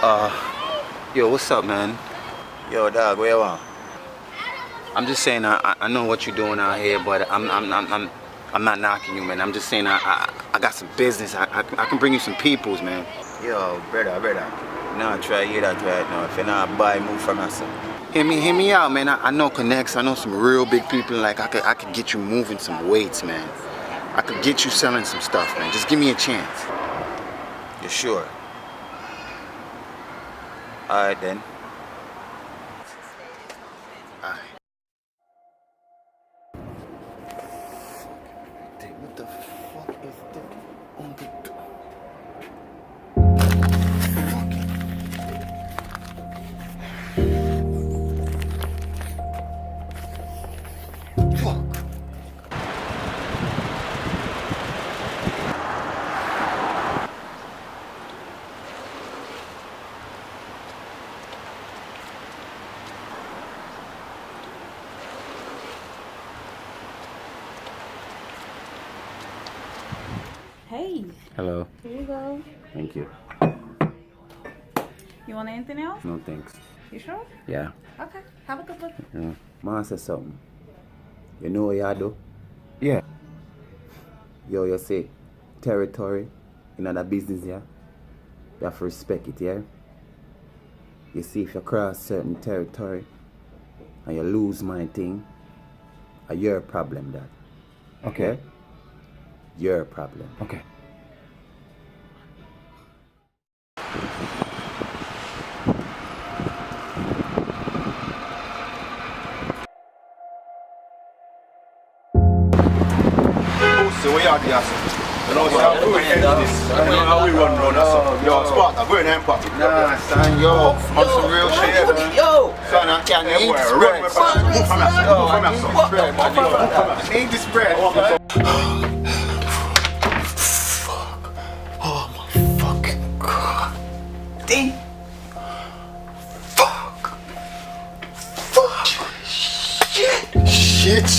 Yo, what's up, man? Yo, dog, where you want? I'm just saying I know what you're doing out here, but I'm not knocking you, man. I'm just saying I got some business. I can bring you some peoples, man. Yo, brother. Nah, try hear that right now. If you not buy, move from us. Hear me out, man. I know connects. I know some real big people. Like I could get you moving some weights, man. I could get you selling some stuff, man. Just give me a chance. You sure? Alright then. Alright. What the fuck is that on the door? Fuck. Hey. Hello. Here you go. Thank you. You want anything else? No thanks. You sure? Yeah. Okay. Have a good one. Yeah. Ma say something. You know what you do? Yeah. Yo, you say territory in other business, yeah? You have to respect it, yeah? You see, if you cross certain territory and you lose my thing, your problem, that. Okay? Your problem. Okay. So we are the asset. You know, so I'm going to end this. You know how we run round us. Yo, Spark, I'm going to impact it. Nah, son, yo, on some real shit. Yo. Son, I can't eat this bread. I need this bread. Oh my fucking god. Damn. Fuck. Shit.